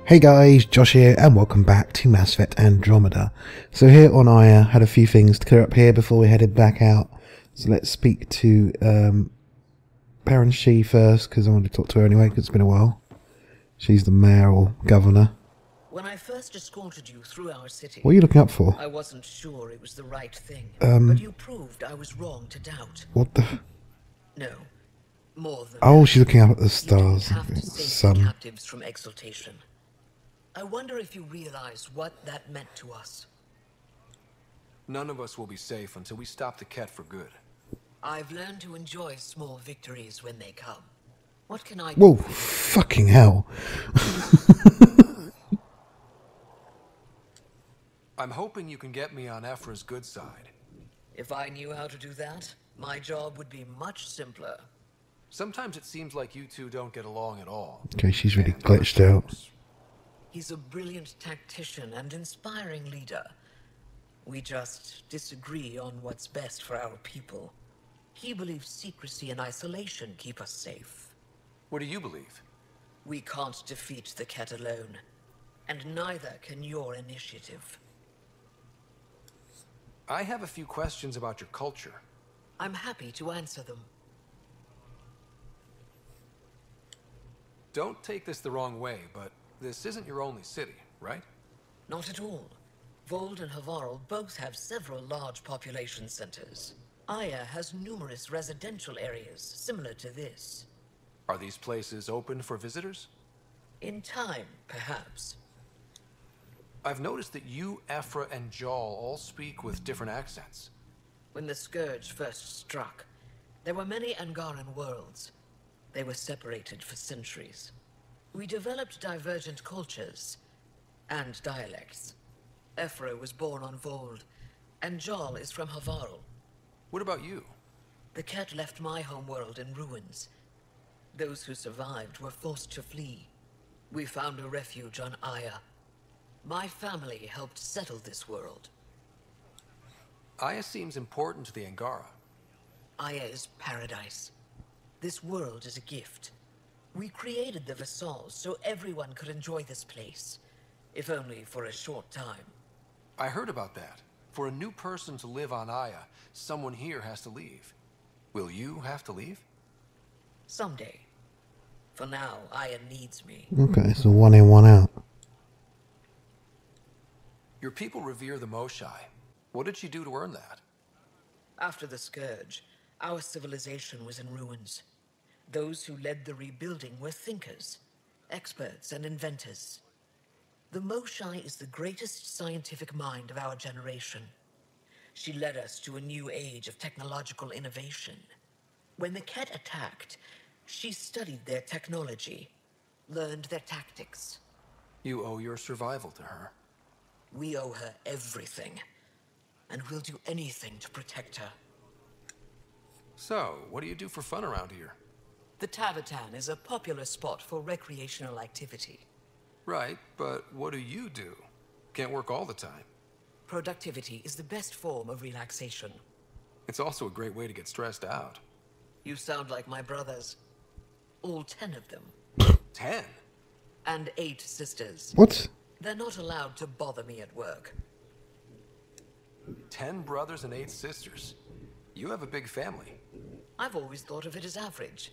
Hey guys, Josh here and welcome back to Mass Effect Andromeda. So here on Aya, had a few things to clear up here before we headed back out. So let's speak to Parent She first, because I want to talk to her anyway, because it's been a while. She's the mayor or governor. When I first escorted you through our city, What are you looking up for? I wasn't sure it was the right thing, but you proved I was wrong to doubt. What the... No, more than Oh, that. she's looking up at the You stars. didn't have to save the Sun. captives from exaltation. I wonder if you realize what that meant to us. None of us will be safe until we stop the Ket for good. I've learned to enjoy small victories when they come. What can I do? Whoa, fucking hell. I'm hoping you can get me on Ephra's good side. If I knew how to do that, my job would be much simpler. Sometimes it seems like you two don't get along at all. Okay, she's really And glitched other out. times, He's a brilliant tactician and inspiring leader. We just disagree on what's best for our people. He believes secrecy and isolation keep us safe. What do you believe? We can't defeat the Ket alone, and neither can your initiative. I have a few questions about your culture. I'm happy to answer them. Don't take this the wrong way, but this isn't your only city, right? Not at all. Vold and Havarl both have several large population centers. Aya has numerous residential areas similar to this. Are these places open for visitors? In time, perhaps. I've noticed that you, Ephra, and Jal all speak with different accents. When the Scourge first struck, there were many Angaran worlds. They were separated for centuries. We developed divergent cultures and dialects. Ephra was born on Vold, and Jal is from Havarl. What about you? The Ket left my homeworld in ruins. Those who survived were forced to flee. We found a refuge on Aya. My family helped settle this world. Aya seems important to the Angara. Aya is paradise. This world is a gift. We created the Vassals so everyone could enjoy this place, if only for a short time. I heard about that. For a new person to live on Aya, someone here has to leave. Will you have to leave? Someday. For now, Aya needs me. Okay, so one in, one out. Your people revere the Moshai. What did she do to earn that? After the Scourge, our civilization was in ruins. Those who led the rebuilding were thinkers, experts, and inventors. The Moshai is the greatest scientific mind of our generation. She led us to a new age of technological innovation. When the Ket attacked, she studied their technology, learned their tactics. You owe your survival to her. We owe her everything, and we'll do anything to protect her. So, what do you do for fun around here? The Tavatan is a popular spot for recreational activity. Right, but what do you do? Can't work all the time. Productivity is the best form of relaxation. It's also a great way to get stressed out. You sound like my brothers. All 10 of them. 10? And 8 sisters. What? They're not allowed to bother me at work. 10 brothers and 8 sisters. You have a big family. I've always thought of it as average.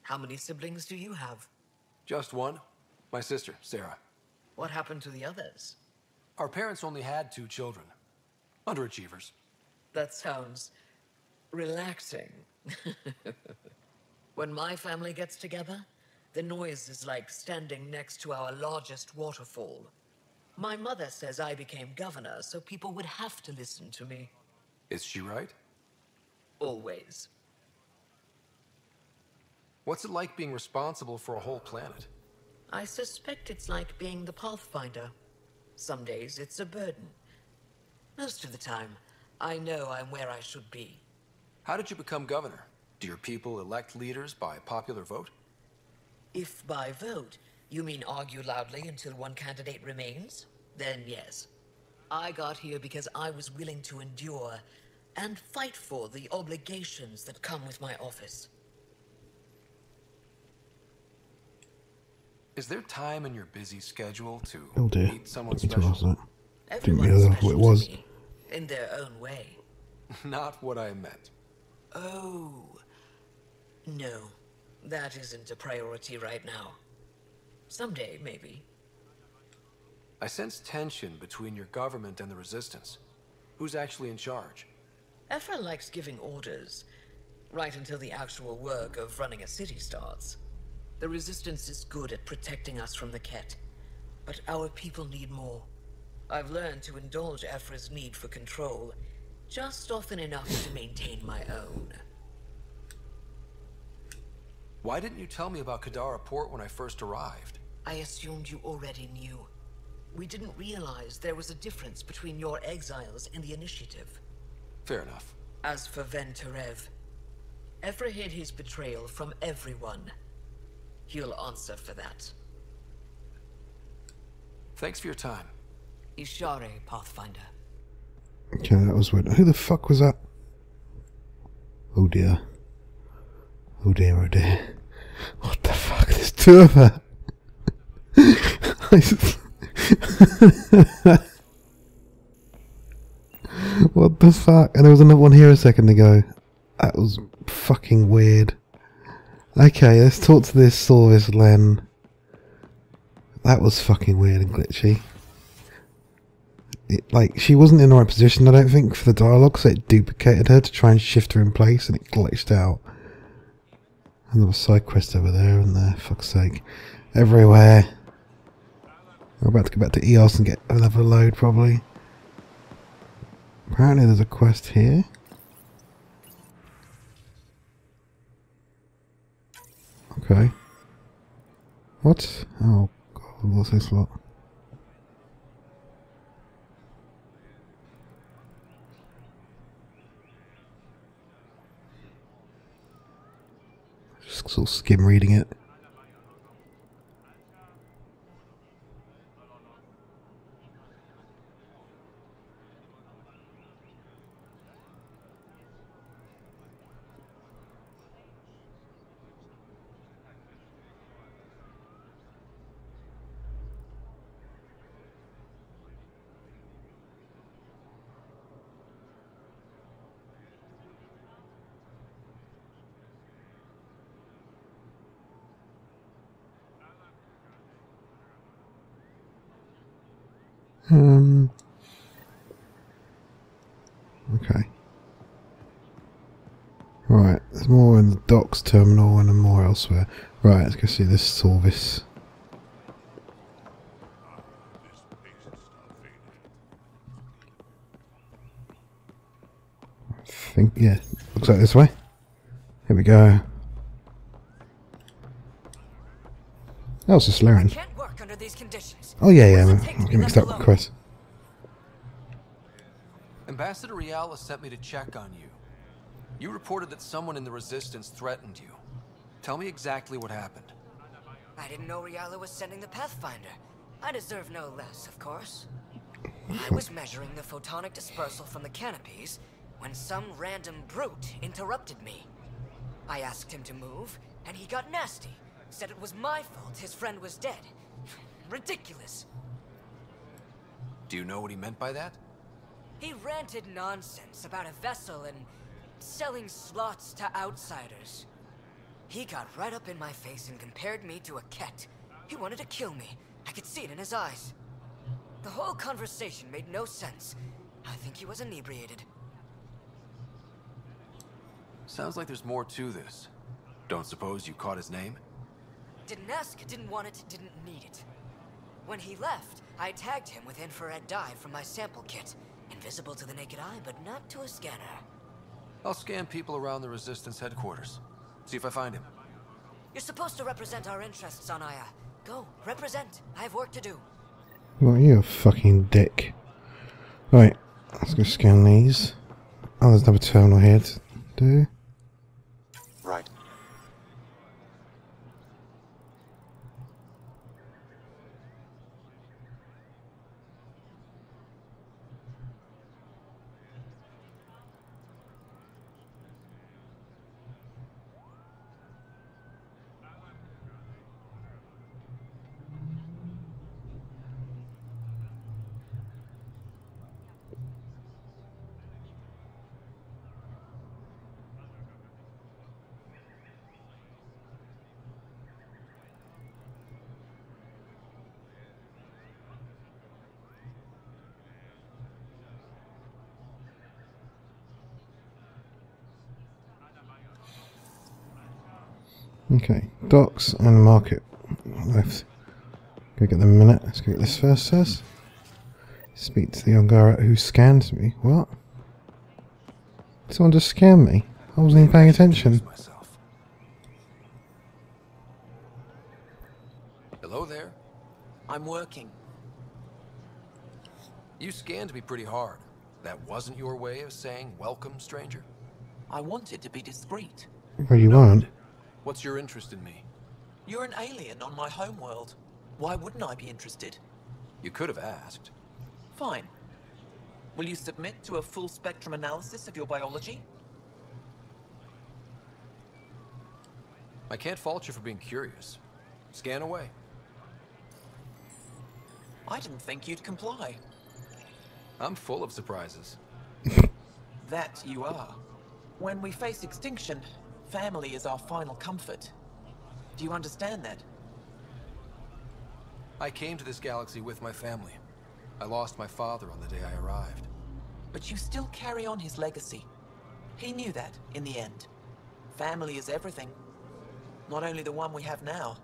How many siblings do you have? Just one. My sister, Sarah. What happened to the others? Our parents only had 2 children. Underachievers. That sounds relaxing. When my family gets together, the noise is like standing next to our largest waterfall. My mother says I became governor so people would have to listen to me. Is she right? Always. What's it like being responsible for a whole planet? I suspect it's like being the Pathfinder. Some days it's a burden. Most of the time, I know I'm where I should be. How did you become governor? Do your people elect leaders by popular vote? If by vote, you mean argue loudly until one candidate remains, then yes. I got here because I was willing to endure and fight for the obligations that come with my office. Is there time in your busy schedule to Oh dear. meet someone Didn't mean to ask special? that. Didn't Everyone's realise what it special to was. me, in their own way. Not what I meant. Oh, no. That isn't a priority right now. Someday, maybe. I sense tension between your government and the Resistance. Who's actually in charge? Ephra likes giving orders, right until the actual work of running a city starts. The Resistance is good at protecting us from the Ket, but our people need more. I've learned to indulge Ephra's need for control, just often enough to maintain my own. Why didn't you tell me about Kadara Port when I first arrived? I assumed you already knew. We didn't realize there was a difference between your exiles and the Initiative. Fair enough. As for Venturev, Ephra hid his betrayal from everyone. He'll answer for that. Thanks for your time. Ishare, Pathfinder. Okay, that was weird. Who the fuck was that? Oh dear. Oh dear, oh dear. What the fuck? There's two of her. What the fuck? And there was another one here a second ago. That was fucking weird. Okay, let's talk to this Sorvis Len. That was fucking weird and glitchy. Like, she wasn't in the right position, I don't think, for the dialogue, so it duplicated her to try and shift her in place, and it glitched out. And there was a side quest over there, and there, fuck's sake. Everywhere. We're about to go back to EOS and get another load, probably. Apparently there's a quest here. Okay. What? Oh god, what's this lot? Just sort of skim reading it. Okay. Right, there's more in the docks terminal and more elsewhere. Right, let's go see this Sorvis. I think, yeah, looks like this way. Here we go. That was just Laren. Can't work under these conditions. Oh yeah, yeah, What I'm does it take to be getting mixed left up with alone? Chris. Ambassador Riala sent me to check on you. You reported that someone in the Resistance threatened you. Tell me exactly what happened. I didn't know Riala was sending the Pathfinder. I deserve no less, of course. I was measuring the photonic dispersal from the canopies when some random brute interrupted me. I asked him to move, and he got nasty. Said it was my fault his friend was dead. Ridiculous. Do you know what he meant by that? He ranted nonsense about a vessel and selling slots to outsiders. He got right up in my face and compared me to a ket. He wanted to kill me. I could see it in his eyes. The whole conversation made no sense. I think he was inebriated. Sounds like there's more to this. Don't suppose you caught his name? Didn't ask, didn't want it, didn't need it. When he left, I tagged him with infrared dye from my sample kit. Invisible to the naked eye, but not to a scanner. I'll scan people around the Resistance headquarters. See if I find him. You're supposed to represent our interests on Aya. Go, represent. I have work to do. Well, you a fucking dick. Right, let's go scan these. Oh, there's another terminal here to do. Right. Okay, docks and market left. Go get them in a minute. Let's go get this first. Speak to the Angara who scanned me. What? Someone just scanned me. I wasn't even paying attention. Hello there. I'm working. You scanned me pretty hard. That wasn't your way of saying welcome, stranger? I wanted to be discreet. Well, you weren't. What's your interest in me? You're an alien on my homeworld. Why wouldn't I be interested? You could have asked. Fine. Will you submit to a full spectrum analysis of your biology? I can't fault you for being curious. Scan away. I didn't think you'd comply. I'm full of surprises. That you are. When we face extinction, family is our final comfort. Do you understand that? I came to this galaxy with my family. I lost my father on the day I arrived. But you still carry on his legacy. He knew that, in the end. Family is everything. Not only the one we have now,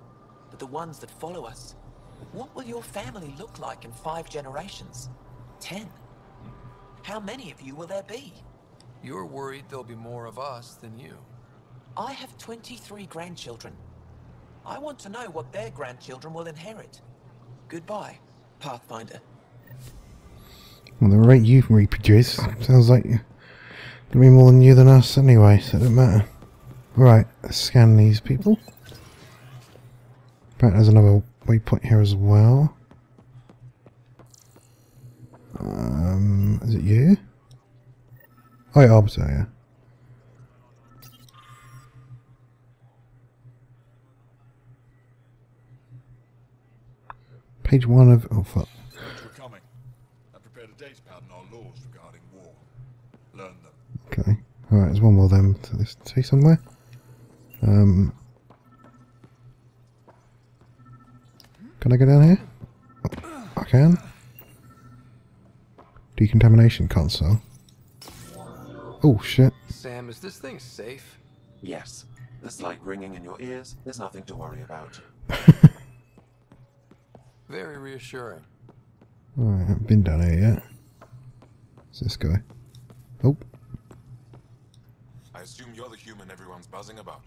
but the ones that follow us. What will your family look like in 5 generations? 10? How many of you will there be? You're worried there'll be more of us than you. I have 23 grandchildren. I want to know what their grandchildren will inherit. Goodbye, Pathfinder. Well, the rate you reproduce sounds like you're gonna be more than you than us anyway, so it doesn't matter. Right, let's scan these people. But there's another waypoint here as well. Is it you? Oh, yeah, Arbiter, yeah. Page 1 of... Oh, fuck. We're coming. I prepared a data pad on our laws regarding war. Learn them. Okay. Alright, there's one more then to this see somewhere. Can I go down here? Oh, I can. Decontamination console. Oh shit. Sam, is this thing safe? Yes. The slight ringing in your ears, there's nothing to worry about. Very reassuring. Alright, I haven't been down here yet. What's this guy? Oh. I assume you're the human everyone's buzzing about.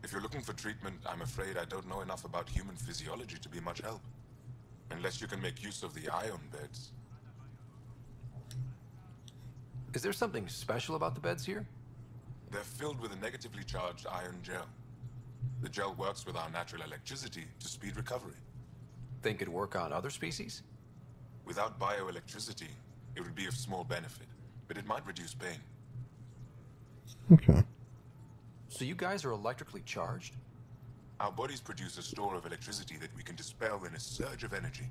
If you're looking for treatment, I'm afraid I don't know enough about human physiology to be much help. Unless you can make use of the ion beds. Is there something special about the beds here? They're filled with a negatively charged ion gel. The gel works with our natural electricity to speed recovery. Think it'd work on other species? Without bioelectricity, it would be of small benefit, but it might reduce pain. Okay. So you guys are electrically charged? Our bodies produce a store of electricity that we can dispel in a surge of energy.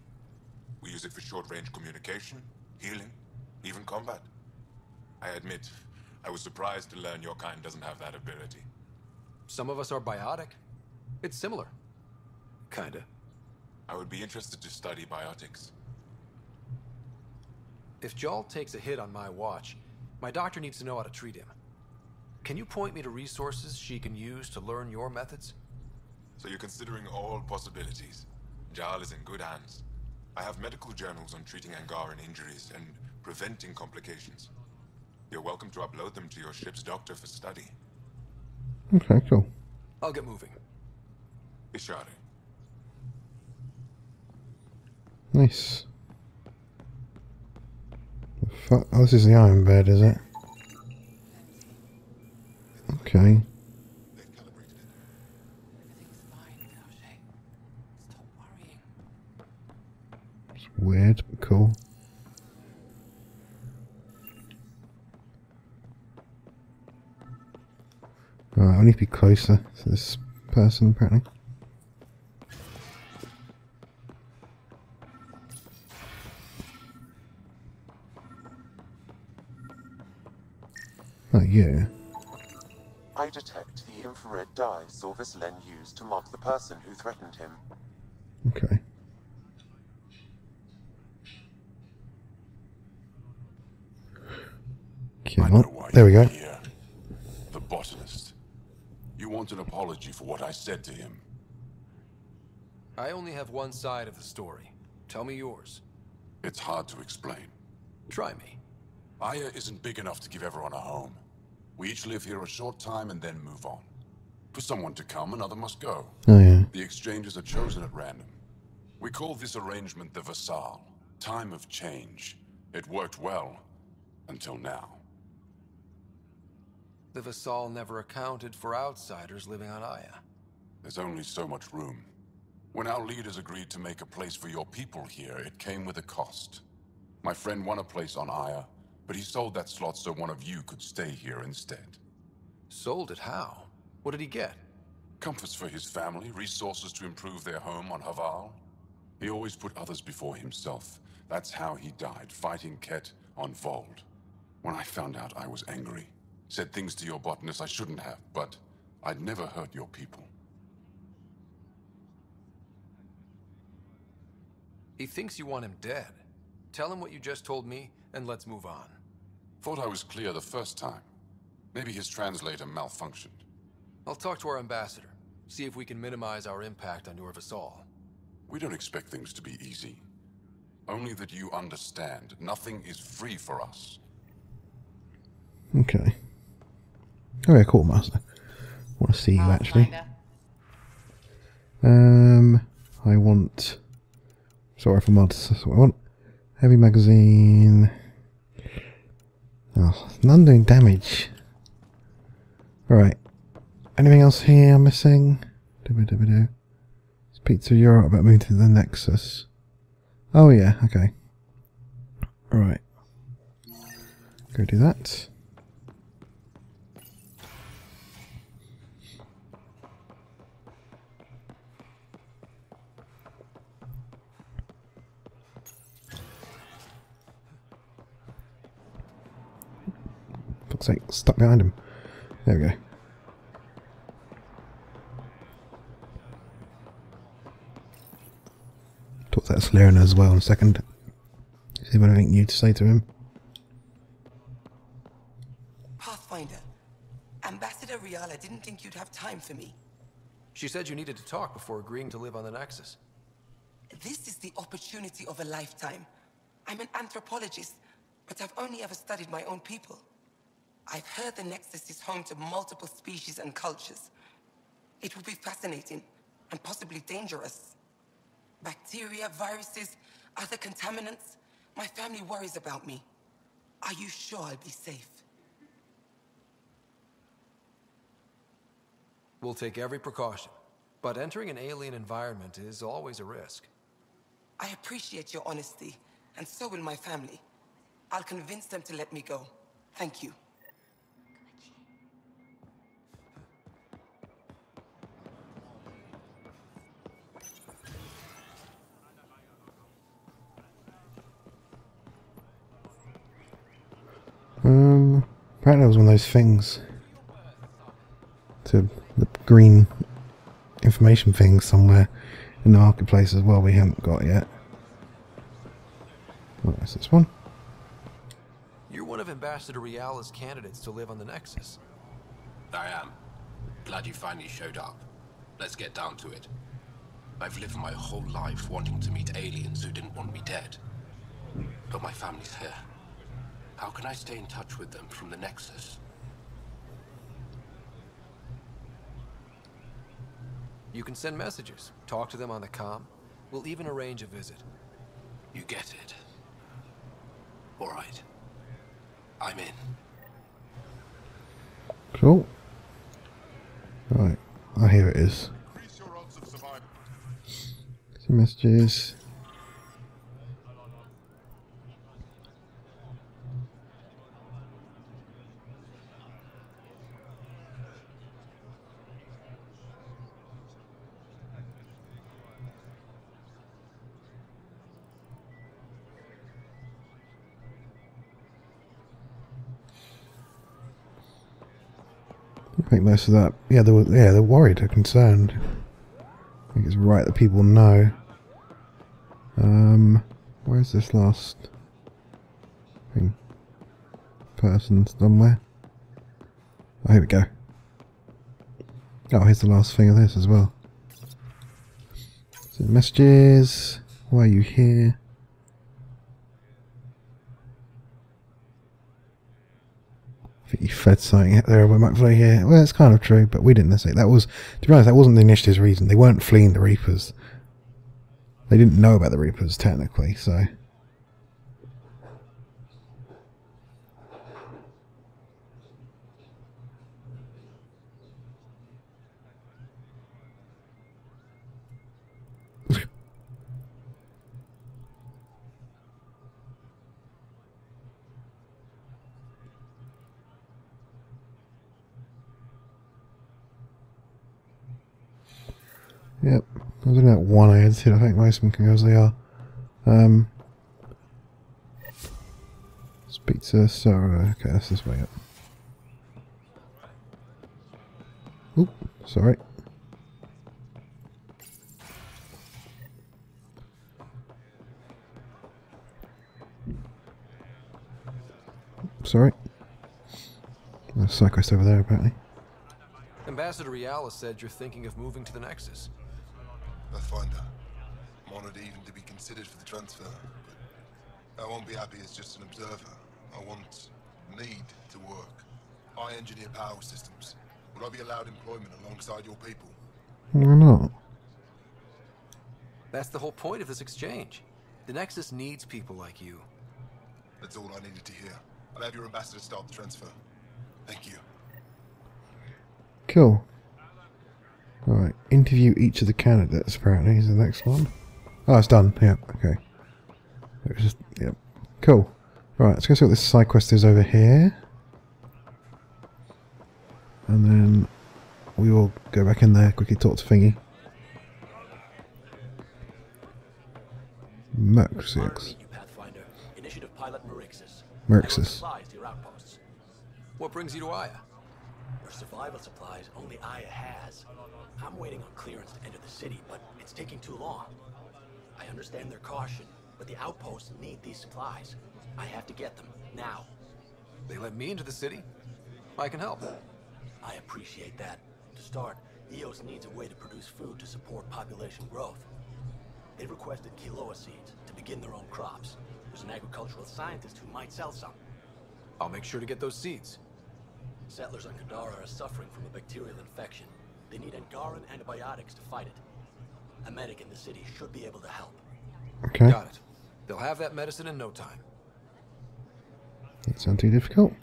We use it for short-range communication, healing, even combat. I admit, I was surprised to learn your kind doesn't have that ability. Some of us are biotic. It's similar. Kinda. I would be interested to study biotics. If Jal takes a hit on my watch, my doctor needs to know how to treat him. Can you point me to resources she can use to learn your methods? So you're considering all possibilities. Jal is in good hands. I have medical journals on treating Angaran injuries and preventing complications. You're welcome to upload them to your ship's doctor for study. Okay, cool. I'll get moving. Ishari. Nice. The fuck? Oh, this is the iron bed, is it? Okay. They've calibrated it. Everything's fine, Fauché. Stop worrying. It's weird, but cool. Alright, I need to be closer to this person, apparently. Oh, yeah. I detect the infrared dye Sorvis Len used to mark the person who threatened him. Okay. Okay, I know well, why there we you're go. here. The botanist. You want want an apology for what I said to him. I only have one side of the story. Tell me yours. It's hard to explain. Try me. Aya isn't big enough to give everyone a home. We each live here a short time and then move on. For someone to come, another must go. Oh yeah. The exchanges are chosen at random. We call this arrangement the Vassal. Time of change. It worked well. Until now. The Vassal never accounted for outsiders living on Aya. There's only so much room. When our leaders agreed to make a place for your people here, it came with a cost. My friend won a place on Aya, but he sold that slot so one of you could stay here instead. Sold it how? What did he get? Comforts for his family, resources to improve their home on Haval. He always put others before himself. That's how he died, fighting Ket on Vold. When I found out, I was angry. Said things to your botanist I shouldn't have, but I'd never hurt your people. He thinks you want him dead. Tell him what you just told me, and let's move on. Thought I was clear the first time. Maybe his translator malfunctioned. I'll talk to our ambassador. See if we can minimize our impact on your Vassal. We don't expect things to be easy. Only that you understand, nothing is free for us. Okay. Oh yeah, cool, Master. Want to see you actually. I want. Sorry for mods. That's what I want. Heavy magazine. Oh, none doing damage. Alright. Anything else here missing? Speak to Europe about moving to the Nexus. Oh yeah, okay. Alright. Go do that. Fuck's sake, stuck behind him. There we go. Talk to that Solarian as well in a second. See if I have anything new to say to him. Pathfinder, Ambassador Riala didn't think you'd have time for me. She said you needed to talk before agreeing to live on the Nexus. This is the opportunity of a lifetime. I'm an anthropologist, but I've only ever studied my own people. I've heard the Nexus is home to multiple species and cultures. It will be fascinating, and possibly dangerous. Bacteria, viruses, other contaminants. My family worries about me. Are you sure I'll be safe? We'll take every precaution, but entering an alien environment is always a risk. I appreciate your honesty, and so will my family. I'll convince them to let me go. Thank you. Apparently it was one of those things. To the green information things somewhere in the marketplace as well we haven't got yet. What is this one? You're one of Ambassador Riala's candidates to live on the Nexus. I am. Glad you finally showed up. Let's get down to it. I've lived my whole life wanting to meet aliens who didn't want me dead. But my family's here. How can I stay in touch with them from the Nexus? You can send messages, talk to them on the comm. We'll even arrange a visit. You get it. All right. I'm in. Cool. Right. Oh, here it is. Some messages. I think most of that, they're worried, they're concerned. I think it's right that people know. Where's this last thing? Person somewhere. Oh, here we go. Oh, here's the last thing of this as well. So messages. Why are you here? I think you fed something out there. We might fly here. Well, it's kind of true, but we didn't necessarily. That was, to be honest, that wasn't the initiative's reason. They weren't fleeing the Reapers. They didn't know about the Reapers technically, so. Yep, I was looking at one I edited. I think most of them can go as they are. Speak to Sarah. Okay, that's this way up. Oop, sorry. Sorry. There's a side quest over there, apparently. Ambassador Riala said you're thinking of moving to the Nexus. Pathfinder. I'm honored even to be considered for the transfer, but I won't be happy as just an observer. I need to work. I engineer power systems. Will I be allowed employment alongside your people? Why not? That's the whole point of this exchange. The Nexus needs people like you. That's all I needed to hear. I'll have your ambassador start the transfer. Thank you. Cool. Alright, interview each of the candidates, apparently, is the next one. Oh, it's done. Yeah, okay. It was just, yep. Cool. Right, let's go see what this side quest is over here. And then we will go back in there, quickly talk to Thingy. Merxis. Initiative pilot Merixis. Merxis. What brings you to Aya? For survival supplies only Aya has. I'm waiting on clearance to enter the city, but it's taking too long. I understand their caution, but the outposts need these supplies. I have to get them, now. They let me into the city? I can help. I appreciate that. To start, EOS needs a way to produce food to support population growth. They requested quinoa seeds to begin their own crops. There's an agricultural scientist who might sell some. I'll make sure to get those seeds. Settlers on Angara are suffering from a bacterial infection. They need Angaran antibiotics to fight it. A medic in the city should be able to help. Okay. Got it. They'll have that medicine in no time. That sounds too difficult.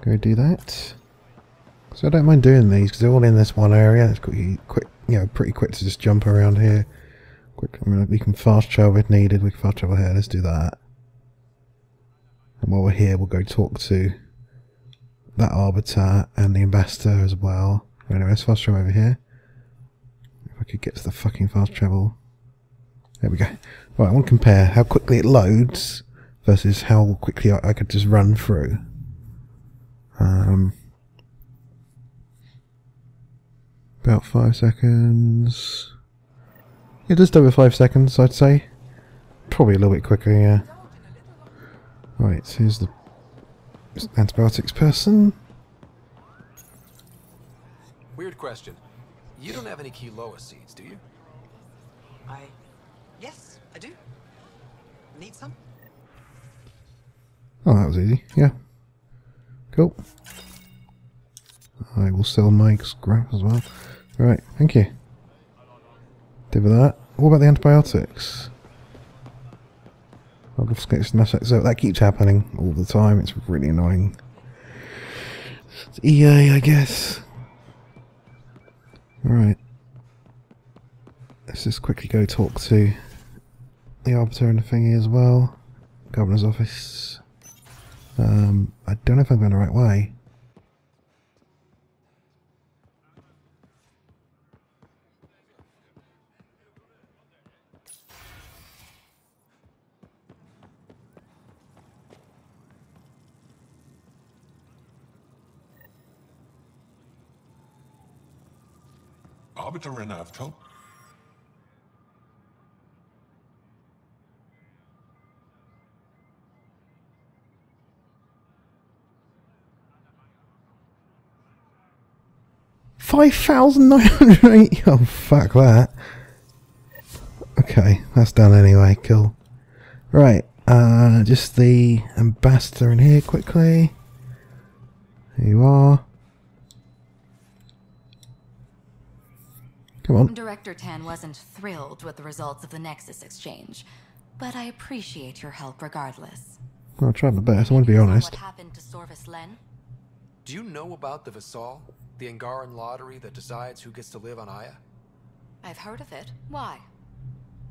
Go do that. So I don't mind doing these because they're all in this one area. It's quick, you know, pretty quick to just jump around here. Quick, I mean, we can fast travel if needed. We can fast travel here. Let's do that. And while we're here, we'll go talk to that Arbiter and the Ambassador as well. Anyway, let's fast travel over here. If I could get to the fucking fast travel. There we go. Right, I want to compare how quickly it loads versus how quickly I could just run through. About 5 seconds. Yeah, just over 5 seconds, I'd say. Probably a little bit quicker, yeah. Right, here's the antibiotics person. Weird question. You don't have any quinoa seeds, do you? Yes, I do. Need some? Oh, that was easy. Yeah. Cool. I will sell my scrap as well. Right, thank you. Did with that. What about the antibiotics? I'll just get some assets. So that keeps happening all the time. It's really annoying. It's EA, I guess. Right. Let's just quickly go talk to the Arbiter and the thingy as well. Governor's office. I don't know if I'm going the right way. Arbiter Renavto? 5,980. Oh, fuck that. Okay, that's done anyway. Cool. Right, just the ambassador in here quickly. Here you are. Come on. Director Tan wasn't thrilled with the results of the Nexus exchange, but I appreciate your help regardless. I'll try my best, I want to be honest. What happened to Sorvis Len? Do you know about the Visal? The Angaran lottery that decides who gets to live on Aya? I've heard of it. Why?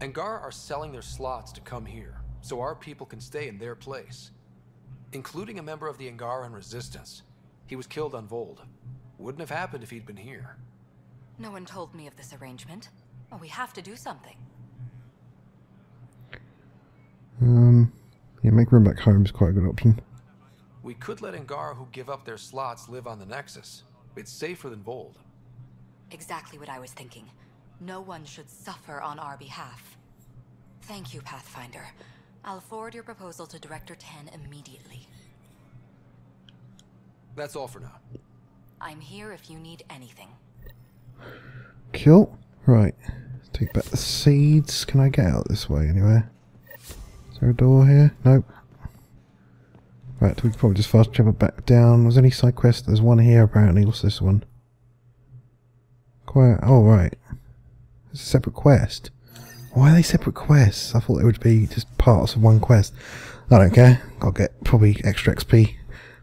Angara are selling their slots to come here, so our people can stay in their place. Including a member of the Angaran resistance. He was killed on Vold. Wouldn't have happened if he'd been here. No one told me of this arrangement. Oh, we have to do something. Yeah, make room back home is quite a good option. We could let Angara who give up their slots live on the Nexus. It's safer than Vold. Exactly what I was thinking. No one should suffer on our behalf. Thank you, Pathfinder. I'll forward your proposal to Director Tan immediately. That's all for now. I'm here if you need anything. Cool. Right. Take back the seeds. Can I get out this way anywhere? Is there a door here? Nope. Right, we can probably just fast travel back down. Was there any side quest? There's one here apparently. What's this one? Quite. Oh, right. It's a separate quest. Why are they separate quests? I thought they would be just parts of one quest. I don't care. I'll get probably extra XP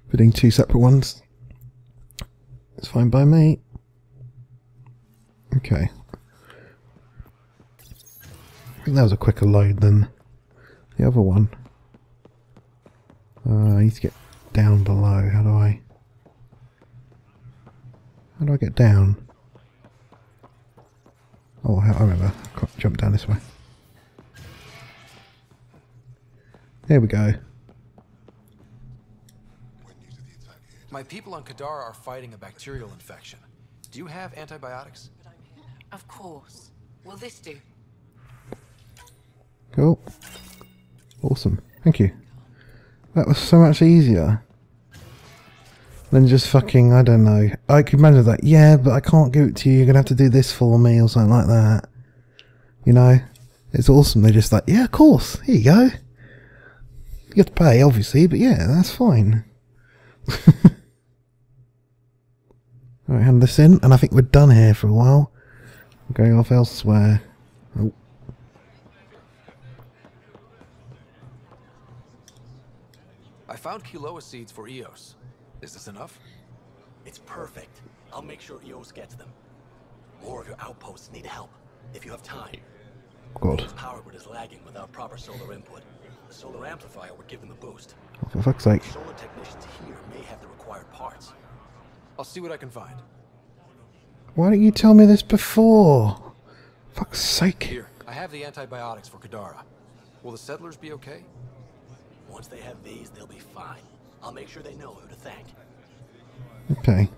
for doing two separate ones. It's fine by me. Okay. I think that was a quicker load than the other one. I need to get down below. How do I get down? Oh, I remember. I can't jump down this way. There we go. My people on Kadara are fighting a bacterial infection. Do you have antibiotics? Of course. Will this do? Cool. Awesome. Thank you. That was so much easier than just fucking, I don't know. I could imagine that, yeah, but I can't give it to you. You're going to have to do this for me or something like that. You know? It's awesome. They're just like, yeah, of course. Here you go. You have to pay, obviously, but yeah, that's fine. Alright, hand this in, and I think we're done here for a while. We're going off elsewhere. Oh. I found Kiloa seeds for Eos. Is this enough? It's perfect. I'll make sure Eos gets them. More of your outposts need help, if you have time. God. Its power grid is lagging without proper solar input. The solar amplifier would give them a boost. Oh, for fuck's sake. Solar technicians here may have the required parts. I'll see what I can find. Why didn't you tell me this before? Fuck's sake. Here, I have the antibiotics for Kadara. Will the settlers be okay? Once they have these, they'll be fine. I'll make sure they know who to thank. Okay.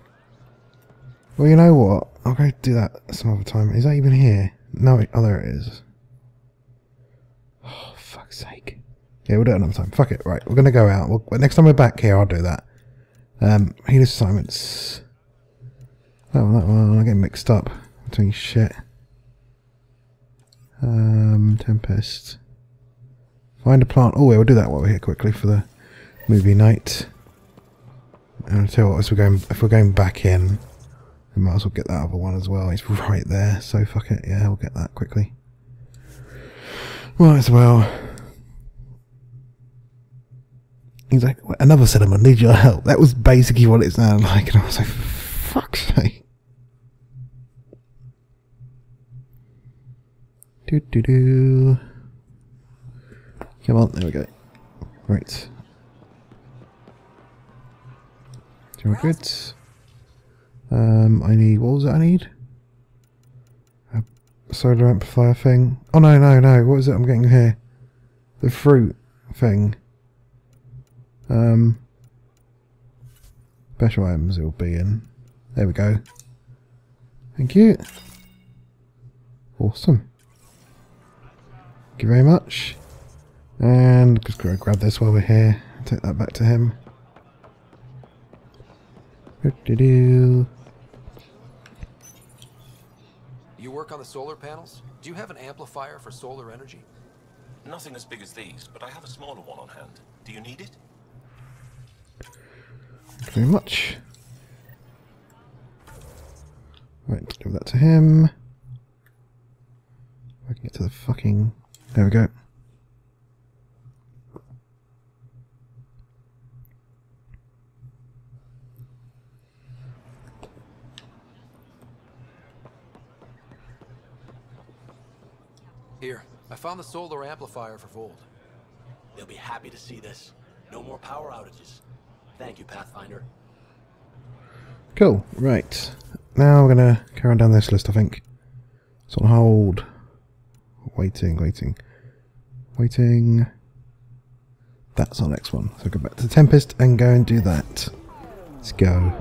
Well, you know what? I'll go do that some other time. Is that even here? No, oh, there it is. Oh, fuck's sake. Yeah, we'll do it another time. Fuck it. Right, we're going to go out. Next time we're back here, I'll do that. Healer assignments. That one, I'm getting mixed up between shit. Tempest. Find a plant. Oh, yeah, we'll do that while we're here quickly for the movie night. And I'll tell you what, if we're going back in, we might as well get that other one as well. It's right there, so fuck it. Yeah, we'll get that quickly. Might as well. He's like, another settlement, need your help. That was basically what it sounded like, and I was like, for fuck's sake. Do. Come on, there we go. Right. General goods. I need, what was it I need? A solar amplifier thing. Oh no, what is it I'm getting here? The fruit thing. Special items it will be in. There we go. Thank you. Awesome. Thank you very much. And just go grab this while we're here. Take that back to him. work on the solar panels? Do you have an amplifier for solar energy? Nothing as big as these, but I have a smaller one on hand. Do you need it? Thank you very much. Right, give that to him. I can get to the fucking... There we go. Here, I found the solar amplifier for Vold. They'll be happy to see this. No more power outages. Thank you, Pathfinder. Cool, right. Now we're going to carry on down this list, I think. It's on hold. Waiting. That's our next one. So go back to the Tempest and go and do that. Let's go.